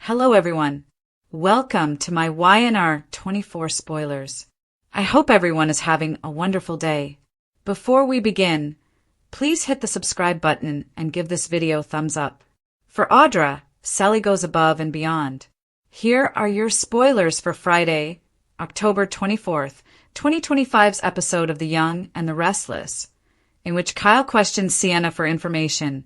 Hello everyone. Welcome to my YNR 24 spoilers. I hope everyone is having a wonderful day. Before we begin, please hit the subscribe button and give this video a thumbs up. For Audra, Sally goes above and beyond. Here are your spoilers for Friday, October 24th, 2025's episode of The Young and the Restless, in which Kyle questions Sienna for information.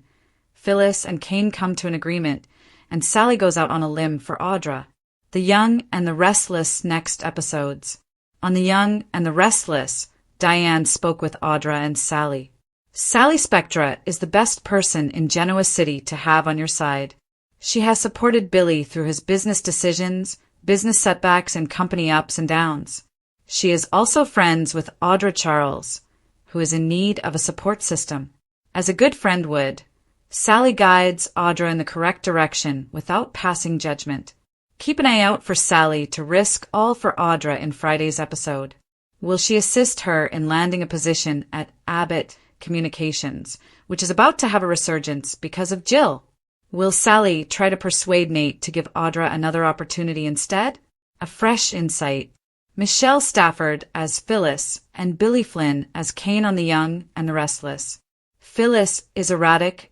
Phyllis and Kane come to an agreement, and Sally goes out on a limb for Audra. The Young and the Restless next episodes. On The Young and the Restless, Diane spoke with Audra and Sally. Sally Spectra is the best person in Genoa City to have on your side. She has supported Billy through his business decisions, business setbacks, and company ups and downs. She is also friends with Audra Charles, who is in need of a support system. As a good friend would, Sally guides Audra in the correct direction without passing judgment. Keep an eye out for Sally to risk all for Audra in Friday's episode. Will she assist her in landing a position at Abbott Communications, which is about to have a resurgence because of Jill? Will Sally try to persuade Nate to give Audra another opportunity instead? A fresh insight. Michelle Stafford as Phyllis and Billy Flynn as Kane on The Young and the Restless. Phyllis is erratic.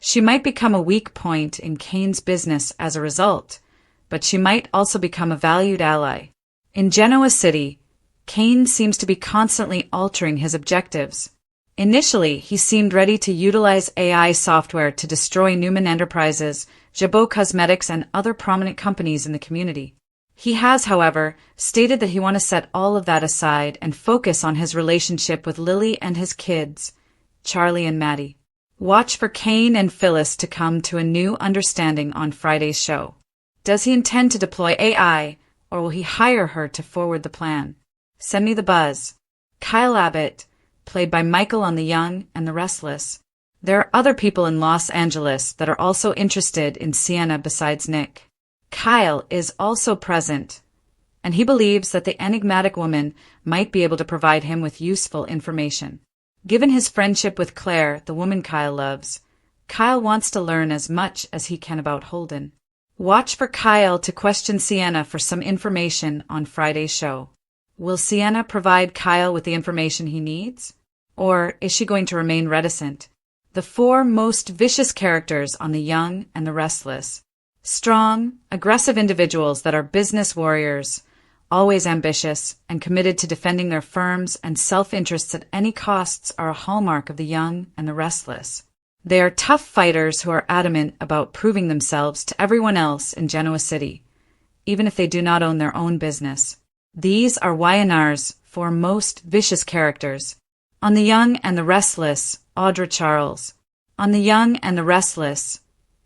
She might become a weak point in Kane's business as a result, but she might also become a valued ally. In Genoa City, Kane seems to be constantly altering his objectives. Initially, he seemed ready to utilize AI software to destroy Newman Enterprises, Jabot Cosmetics, and other prominent companies in the community. He has, however, stated that he wants to set all of that aside and focus on his relationship with Lily and his kids, Charlie and Maddie. Watch for Kane and Phyllis to come to a new understanding on Friday's show. Does he intend to deploy AI, or will he hire her to forward the plan? Send me the buzz. Kyle Abbott, played by Michael on The Young and the Restless. There are other people in Los Angeles that are also interested in Sienna besides Nick. Kyle is also present, and he believes that the enigmatic woman might be able to provide him with useful information. Given his friendship with Claire, the woman Kyle loves, Kyle wants to learn as much as he can about Holden. Watch for Kyle to question Sienna for some information on Friday's show. Will Sienna provide Kyle with the information he needs? Or is she going to remain reticent? The four most vicious characters on The Young and the Restless. Strong, aggressive individuals that are business warriors, always ambitious, and committed to defending their firms and self-interests at any costs are a hallmark of The Young and the Restless. They are tough fighters who are adamant about proving themselves to everyone else in Genoa City, even if they do not own their own business. These are YNR's four most vicious characters. On The Young and the Restless, Audra Charles. On The Young and the Restless,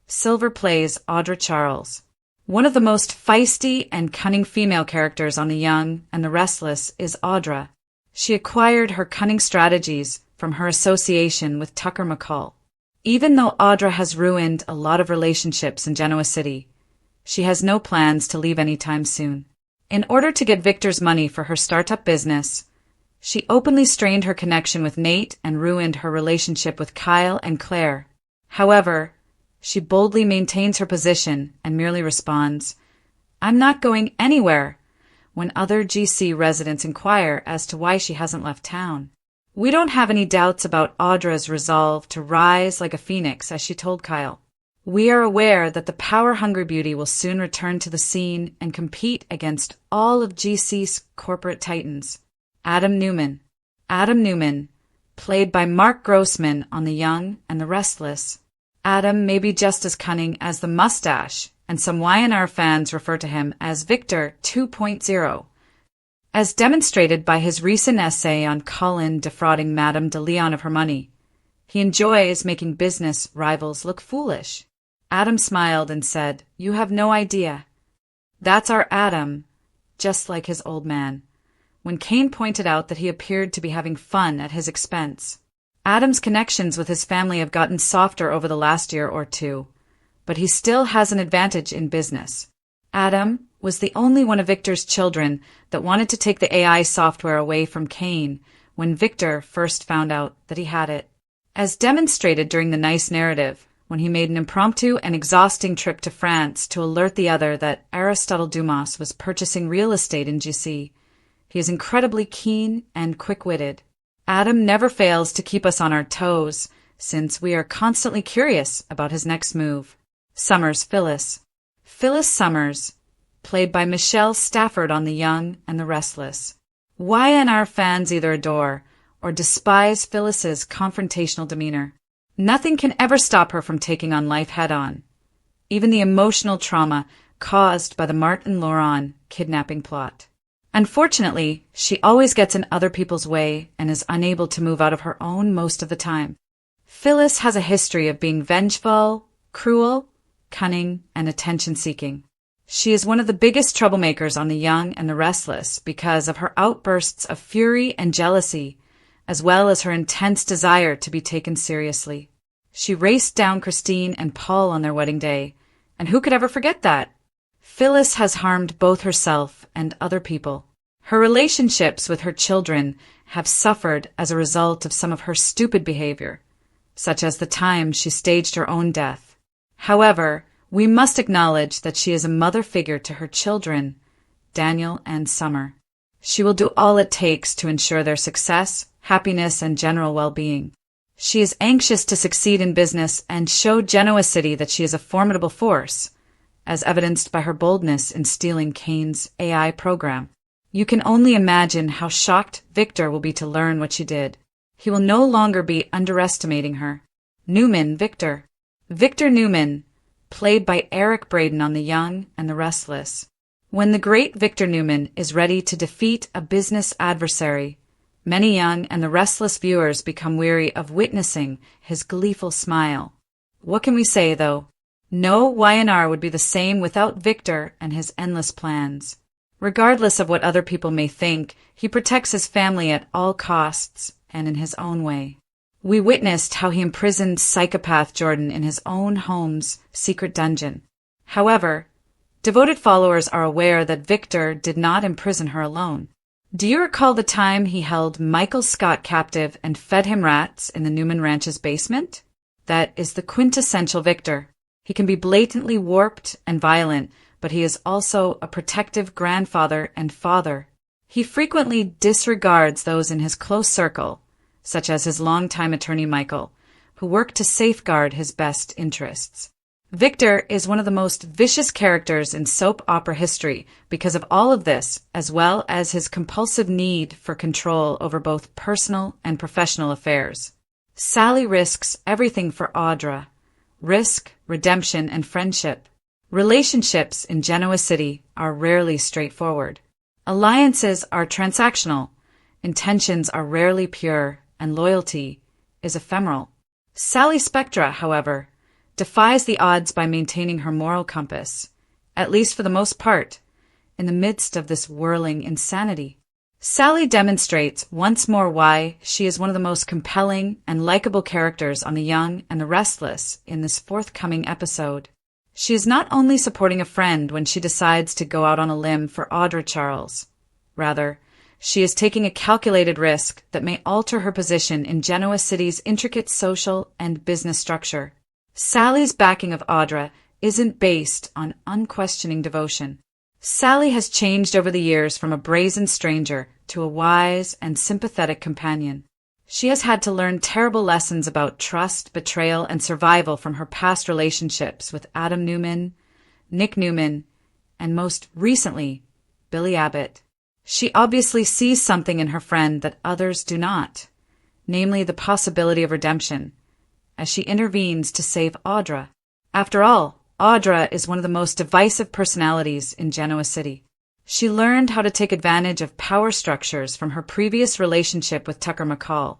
Silver plays Audra Charles. One of the most feisty and cunning female characters on The Young and the Restless is Audra. She acquired her cunning strategies from her association with Tucker McCall. Even though Audra has ruined a lot of relationships in Genoa City, she has no plans to leave anytime soon. In order to get Victor's money for her startup business, she openly strained her connection with Nate and ruined her relationship with Kyle and Claire. However, she boldly maintains her position and merely responds, "I'm not going anywhere," when other GC residents inquire as to why she hasn't left town. We don't have any doubts about Audra's resolve to rise like a phoenix, as she told Kyle. We are aware that the power-hungry beauty will soon return to the scene and compete against all of GC's corporate titans. Adam Newman, played by Mark Grossman on The Young and the Restless. Adam may be just as cunning as the mustache, and some YNR fans refer to him as Victor 2.0. As demonstrated by his recent essay on Colin defrauding Madame de Leon of her money, he enjoys making business rivals look foolish. Adam smiled and said, "You have no idea. That's our Adam," just like his old man, when Kane pointed out that he appeared to be having fun at his expense. Adam's connections with his family have gotten softer over the last year or two, but he still has an advantage in business. Adam was the only one of Victor's children that wanted to take the AI software away from Kane when Victor first found out that he had it. As demonstrated during the Nice narrative, when he made an impromptu and exhausting trip to France to alert the other that Aristotle Dumas was purchasing real estate in GC. He is incredibly keen and quick-witted. Adam never fails to keep us on our toes, since we are constantly curious about his next move. Summers Phyllis. Phyllis Summers, played by Michelle Stafford on The Young and the Restless. YNR fans either adore or despise Phyllis's confrontational demeanor. Nothing can ever stop her from taking on life head-on, even the emotional trauma caused by the Martin Laurent kidnapping plot. Unfortunately, she always gets in other people's way and is unable to move out of her own most of the time. Phyllis has a history of being vengeful, cruel, cunning, and attention-seeking. She is one of the biggest troublemakers on The Young and the Restless because of her outbursts of fury and jealousy, as well as her intense desire to be taken seriously. She raced down Christine and Paul on their wedding day, and who could ever forget that? Phyllis has harmed both herself and other people. Her relationships with her children have suffered as a result of some of her stupid behavior, such as the time she staged her own death. However, we must acknowledge that she is a mother figure to her children, Daniel and Summer. She will do all it takes to ensure their success, happiness, and general well-being. She is anxious to succeed in business and show Genoa City that she is a formidable force, as evidenced by her boldness in stealing Kane's AI program. You can only imagine how shocked Victor will be to learn what she did. He will no longer be underestimating her. Newman Victor. Victor Newman, played by Eric Braeden on The Young and the Restless. When the great Victor Newman is ready to defeat a business adversary, many Young and the Restless viewers become weary of witnessing his gleeful smile. What can we say, though? No Y&R would be the same without Victor and his endless plans. Regardless of what other people may think, he protects his family at all costs and in his own way. We witnessed how he imprisoned psychopath Jordan in his own home's secret dungeon. However, devoted followers are aware that Victor did not imprison her alone. Do you recall the time he held Michael Scott captive and fed him rats in the Newman Ranch's basement? That is the quintessential Victor. He can be blatantly warped and violent, but he is also a protective grandfather and father. He frequently disregards those in his close circle, such as his longtime attorney Michael, who work to safeguard his best interests. Victor is one of the most vicious characters in soap opera history because of all of this, as well as his compulsive need for control over both personal and professional affairs. Sally risks everything for Audra: risk, redemption, and friendship. Relationships in Genoa City are rarely straightforward. Alliances are transactional, intentions are rarely pure, and loyalty is ephemeral. Sally Spectra, however, defies the odds by maintaining her moral compass, at least for the most part, in the midst of this whirling insanity. Sally demonstrates once more why she is one of the most compelling and likable characters on The Young and the Restless in this forthcoming episode. She is not only supporting a friend when she decides to go out on a limb for Audra Charles. Rather, she is taking a calculated risk that may alter her position in Genoa City's intricate social and business structure. Sally's backing of Audra isn't based on unquestioning devotion. Sally has changed over the years from a brazen stranger to a wise and sympathetic companion. She has had to learn terrible lessons about trust, betrayal, and survival from her past relationships with Adam Newman, Nick Newman, and most recently, Billy Abbott. She obviously sees something in her friend that others do not, namely the possibility of redemption, as she intervenes to save Audra. After all, Audra is one of the most divisive personalities in Genoa City. She learned how to take advantage of power structures from her previous relationship with Tucker McCall,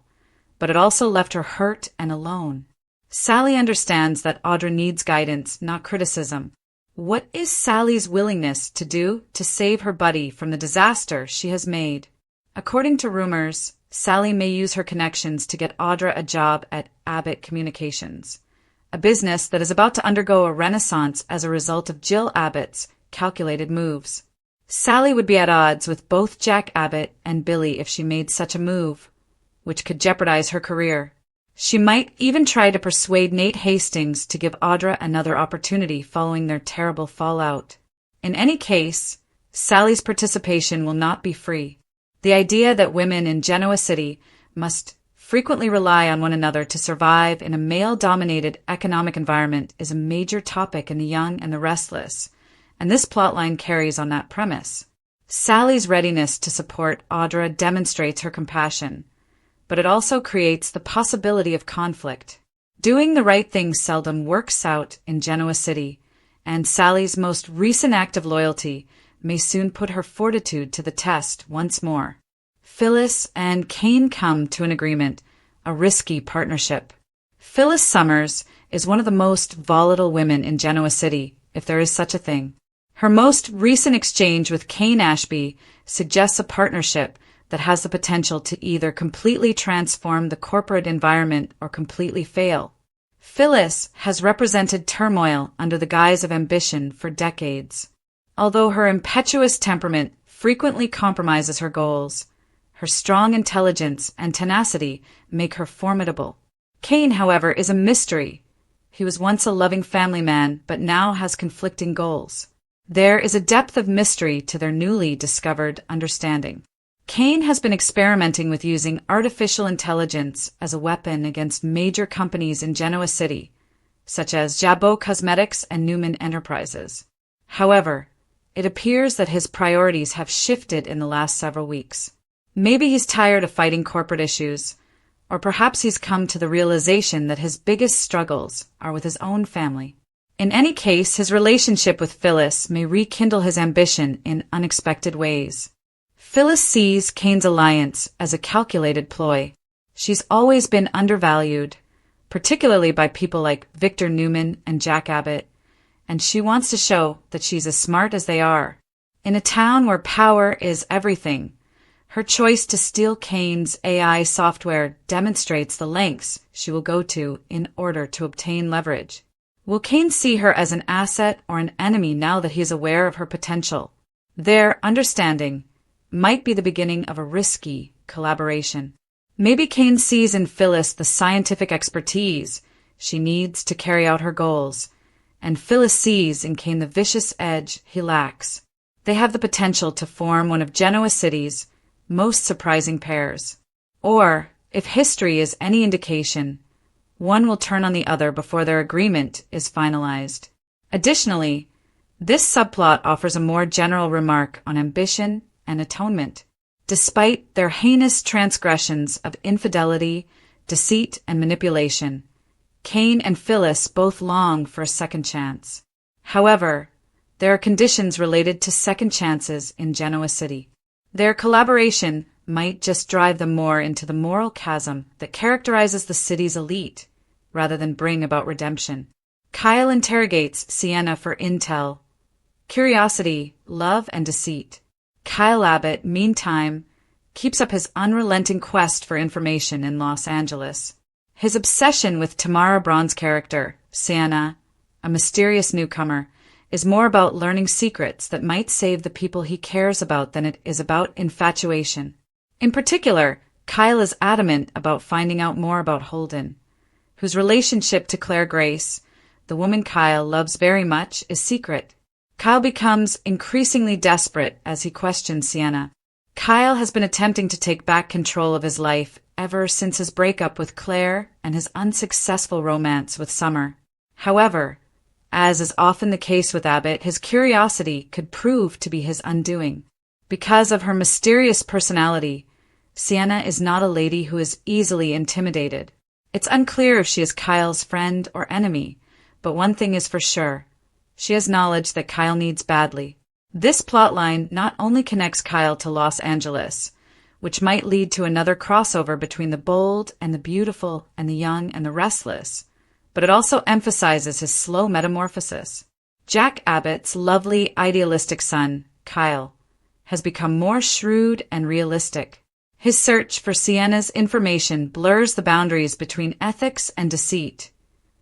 but it also left her hurt and alone. Sally understands that Audra needs guidance, not criticism. What is Sally's willingness to do to save her buddy from the disaster she has made? According to rumors, Sally may use her connections to get Audra a job at Abbott Communications, a business that is about to undergo a renaissance as a result of Jill Abbott's calculated moves. Sally would be at odds with both Jack Abbott and Billy if she made such a move, which could jeopardize her career. She might even try to persuade Nate Hastings to give Audra another opportunity following their terrible fallout. In any case, Sally's participation will not be free. The idea that women in Genoa City must frequently rely on one another to survive in a male-dominated economic environment is a major topic in The Young and the Restless, and this plotline carries on that premise. Sally's readiness to support Audra demonstrates her compassion, but it also creates the possibility of conflict. Doing the right thing seldom works out in Genoa City, and Sally's most recent act of loyalty may soon put her fortitude to the test once more. Phyllis and Kane come to an agreement, a risky partnership. Phyllis Summers is one of the most volatile women in Genoa City, if there is such a thing. Her most recent exchange with Kane Ashby suggests a partnership that has the potential to either completely transform the corporate environment or completely fail. Phyllis has represented turmoil under the guise of ambition for decades. Although her impetuous temperament frequently compromises her goals, her strong intelligence and tenacity make her formidable. Kane, however, is a mystery. He was once a loving family man, but now has conflicting goals. There is a depth of mystery to their newly discovered understanding. Kane has been experimenting with using artificial intelligence as a weapon against major companies in Genoa City, such as Jabot Cosmetics and Newman Enterprises. However, it appears that his priorities have shifted in the last several weeks. Maybe he's tired of fighting corporate issues, or perhaps he's come to the realization that his biggest struggles are with his own family. In any case, his relationship with Phyllis may rekindle his ambition in unexpected ways. Phyllis sees Kane's alliance as a calculated ploy. She's always been undervalued, particularly by people like Victor Newman and Jack Abbott, and she wants to show that she's as smart as they are. In a town where power is everything, her choice to steal Kane's AI software demonstrates the lengths she will go to in order to obtain leverage. Will Kane see her as an asset or an enemy now that he is aware of her potential? Their understanding might be the beginning of a risky collaboration. Maybe Kane sees in Phyllis the scientific expertise she needs to carry out her goals, and Phyllis sees in Kane the vicious edge he lacks. They have the potential to form one of Genoa City's most surprising pairs. Or, if history is any indication, one will turn on the other before their agreement is finalized. Additionally, this subplot offers a more general remark on ambition and atonement. Despite their heinous transgressions of infidelity, deceit, and manipulation, Kane and Phyllis both long for a second chance. However, there are conditions related to second chances in Genoa City. Their collaboration might just drive them more into the moral chasm that characterizes the city's elite, rather than bring about redemption. Kyle interrogates Sienna for intel, curiosity, love, and deceit. Kyle Abbott, meantime, keeps up his unrelenting quest for information in Los Angeles. His obsession with Tamara Braun's character, Sienna, a mysterious newcomer, is more about learning secrets that might save the people he cares about than it is about infatuation. In particular, Kyle is adamant about finding out more about Holden, whose relationship to Claire Grace, the woman Kyle loves very much, is secret. Kyle becomes increasingly desperate as he questions Sienna. Kyle has been attempting to take back control of his life ever since his breakup with Claire and his unsuccessful romance with Summer. However, as is often the case with Abbott, his curiosity could prove to be his undoing. Because of her mysterious personality, Sienna is not a lady who is easily intimidated. It's unclear if she is Kyle's friend or enemy, but one thing is for sure. She has knowledge that Kyle needs badly. This plotline not only connects Kyle to Los Angeles, which might lead to another crossover between the bold and the beautiful and the young and the restless, but it also emphasizes his slow metamorphosis. Jack Abbott's lovely, idealistic son, Kyle, has become more shrewd and realistic. His search for Sienna's information blurs the boundaries between ethics and deceit,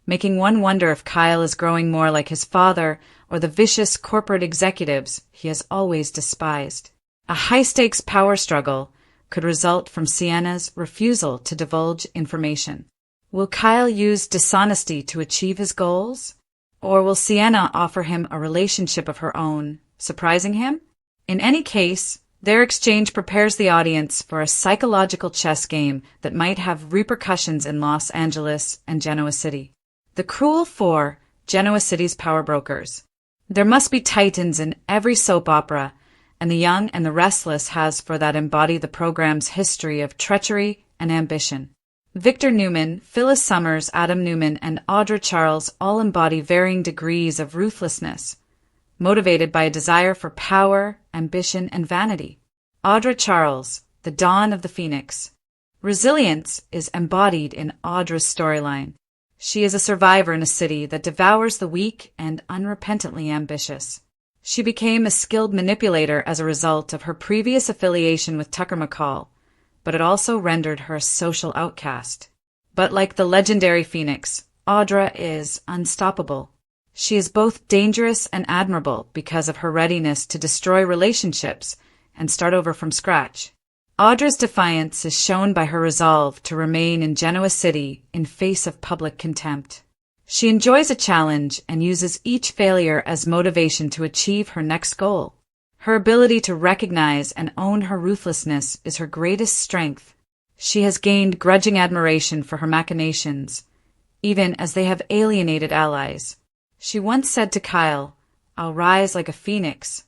making one wonder if Kyle is growing more like his father or the vicious corporate executives he has always despised. A high-stakes power struggle could result from Sienna's refusal to divulge information. Will Kyle use dishonesty to achieve his goals? Or will Sienna offer him a relationship of her own, surprising him? In any case, their exchange prepares the audience for a psychological chess game that might have repercussions in Los Angeles and Genoa City. The Cruel Four, Genoa City's power brokers. There must be titans in every soap opera, and The Young and the Restless has for that embody the program's history of treachery and ambition. Victor Newman, Phyllis Summers, Adam Newman, and Audra Charles all embody varying degrees of ruthlessness, motivated by a desire for power, ambition, and vanity. Audra Charles, the dawn of the phoenix. Resilience is embodied in Audra's storyline. She is a survivor in a city that devours the weak and unrepentantly ambitious. She became a skilled manipulator as a result of her previous affiliation with Tucker McCall, but it also rendered her a social outcast. But like the legendary Phoenix, Audra is unstoppable. She is both dangerous and admirable because of her readiness to destroy relationships and start over from scratch. Audra's defiance is shown by her resolve to remain in Genoa City in face of public contempt. She enjoys a challenge and uses each failure as motivation to achieve her next goal. Her ability to recognize and own her ruthlessness is her greatest strength. She has gained grudging admiration for her machinations, even as they have alienated allies. She once said to Kyle, "I'll rise like a phoenix."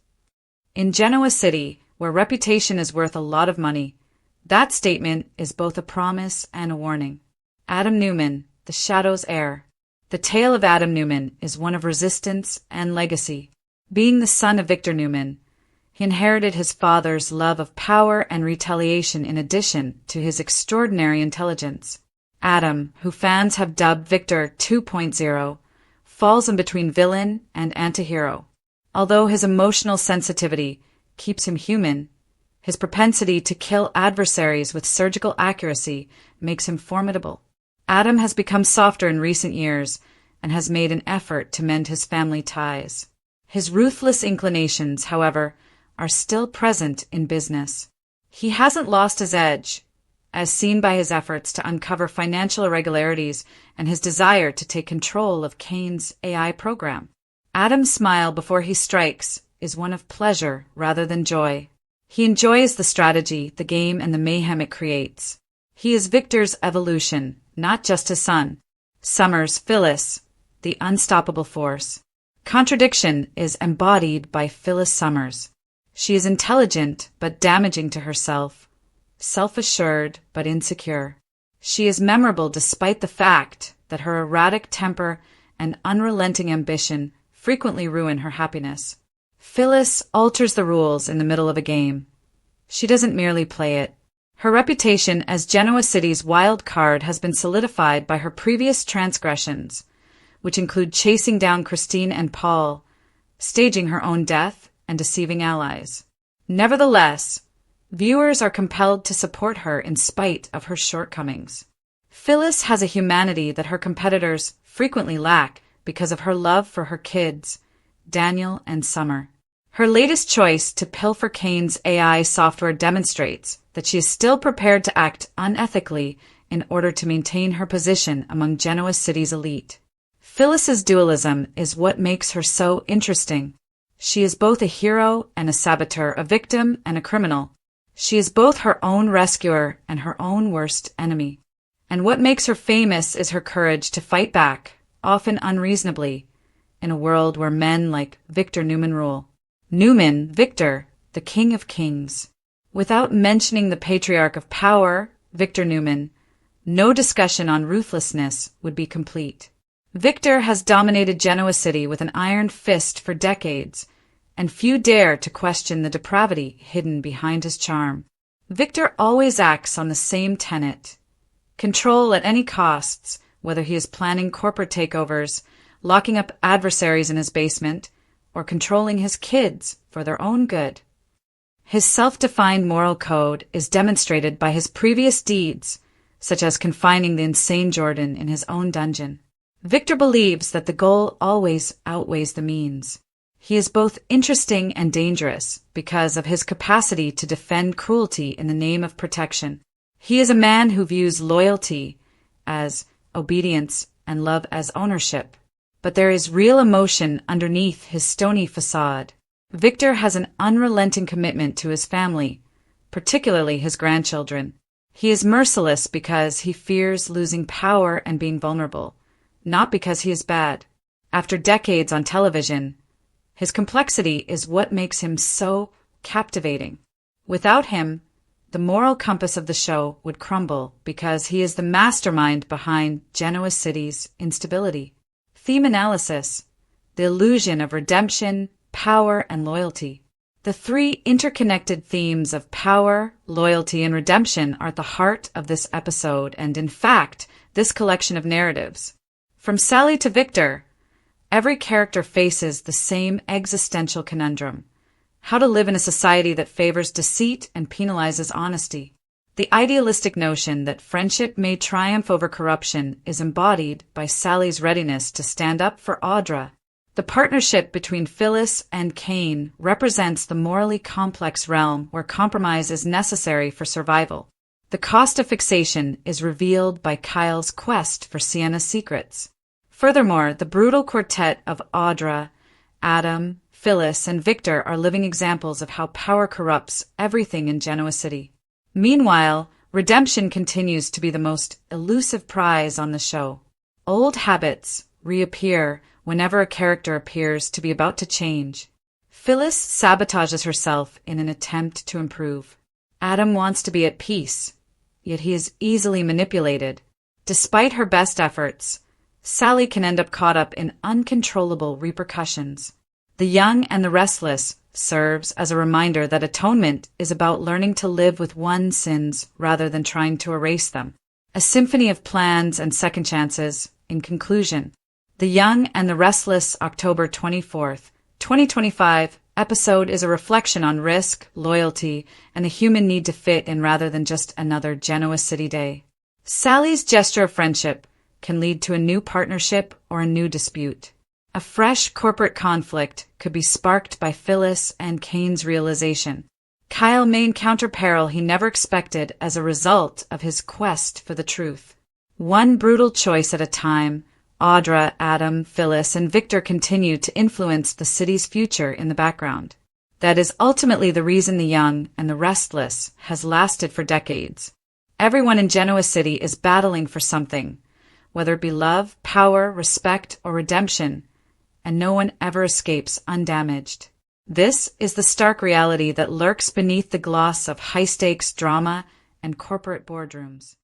In Genoa City, where reputation is worth a lot of money, that statement is both a promise and a warning. Adam Newman, the Shadow's heir. The tale of Adam Newman is one of resistance and legacy. Being the son of Victor Newman, he inherited his father's love of power and retaliation in addition to his extraordinary intelligence. Adam, who fans have dubbed Victor 2.0, falls in between villain and antihero. Although his emotional sensitivity keeps him human, his propensity to kill adversaries with surgical accuracy makes him formidable. Adam has become softer in recent years and has made an effort to mend his family ties. His ruthless inclinations, however, are still present in business. He hasn't lost his edge, as seen by his efforts to uncover financial irregularities and his desire to take control of Kane's AI program. Adam's smile before he strikes is one of pleasure rather than joy. He enjoys the strategy, the game, and the mayhem it creates. He is Victor's evolution, not just his son. Summers, Phyllis, the unstoppable force. Contradiction is embodied by Phyllis Summers. She is intelligent but damaging to herself, self-assured but insecure. She is memorable despite the fact that her erratic temper and unrelenting ambition frequently ruin her happiness. Phyllis alters the rules in the middle of a game. She doesn't merely play it. Her reputation as Genoa City's wild card has been solidified by her previous transgressions, which include chasing down Christine and Paul, staging her own death, and deceiving allies. Nevertheless, viewers are compelled to support her in spite of her shortcomings. Phyllis has a humanity that her competitors frequently lack because of her love for her kids, Daniel and Summer. Her latest choice to pilfer Kane's AI software demonstrates that she is still prepared to act unethically in order to maintain her position among Genoa City's elite. Phyllis's dualism is what makes her so interesting. She is both a hero and a saboteur, a victim and a criminal. She is both her own rescuer and her own worst enemy. And what makes her famous is her courage to fight back, often unreasonably, in a world where men like Victor Newman rule. Newman, Victor, the king of kings. Without mentioning the patriarch of power, Victor Newman, no discussion on ruthlessness would be complete. Victor has dominated Genoa City with an iron fist for decades, and few dare to question the depravity hidden behind his charm. Victor always acts on the same tenet: control at any costs, whether he is planning corporate takeovers, locking up adversaries in his basement, or controlling his kids for their own good. His self-defined moral code is demonstrated by his previous deeds, such as confining the insane Jordan in his own dungeon. Victor believes that the goal always outweighs the means. He is both interesting and dangerous because of his capacity to defend cruelty in the name of protection. He is a man who views loyalty as obedience, and love as ownership. But there is real emotion underneath his stony facade. Victor has an unrelenting commitment to his family, particularly his grandchildren. He is merciless because he fears losing power and being vulnerable, not because he is bad. After decades on television, his complexity is what makes him so captivating. Without him, the moral compass of the show would crumble because he is the mastermind behind Genoa City's instability. Theme analysis: the illusion of redemption, power, and loyalty. The three interconnected themes of power, loyalty, and redemption are at the heart of this episode and, in fact, this collection of narratives. From Sally to Victor, every character faces the same existential conundrum: how to live in a society that favors deceit and penalizes honesty. The idealistic notion that friendship may triumph over corruption is embodied by Sally's readiness to stand up for Audra. The partnership between Phyllis and Cain represents the morally complex realm where compromise is necessary for survival. The cost of fixation is revealed by Kyle's quest for Sienna's secrets. Furthermore, the brutal quartet of Audra, Adam, Phyllis, and Victor are living examples of how power corrupts everything in Genoa City. Meanwhile, redemption continues to be the most elusive prize on the show. Old habits reappear whenever a character appears to be about to change. Phyllis sabotages herself in an attempt to improve. Adam wants to be at peace, yet he is easily manipulated. Despite her best efforts, Sally can end up caught up in uncontrollable repercussions. The Young and the Restless serves as a reminder that atonement is about learning to live with one's sins rather than trying to erase them. A symphony of plans and second chances. In conclusion, The Young and the Restless, October 24th, 2025 episode is a reflection on risk, loyalty, and the human need to fit in rather than just another Genoa City day. Sally's gesture of friendship can lead to a new partnership or a new dispute. A fresh corporate conflict could be sparked by Phyllis and Cain's realization. Kyle may encounter peril he never expected as a result of his quest for the truth. One brutal choice at a time, Audra, Adam, Phyllis, and Victor continue to influence the city's future in the background. That is ultimately the reason The Young and the Restless has lasted for decades. Everyone in Genoa City is battling for something, whether it be love, power, respect, or redemption, and no one ever escapes undamaged. This is the stark reality that lurks beneath the gloss of high-stakes drama and corporate boardrooms.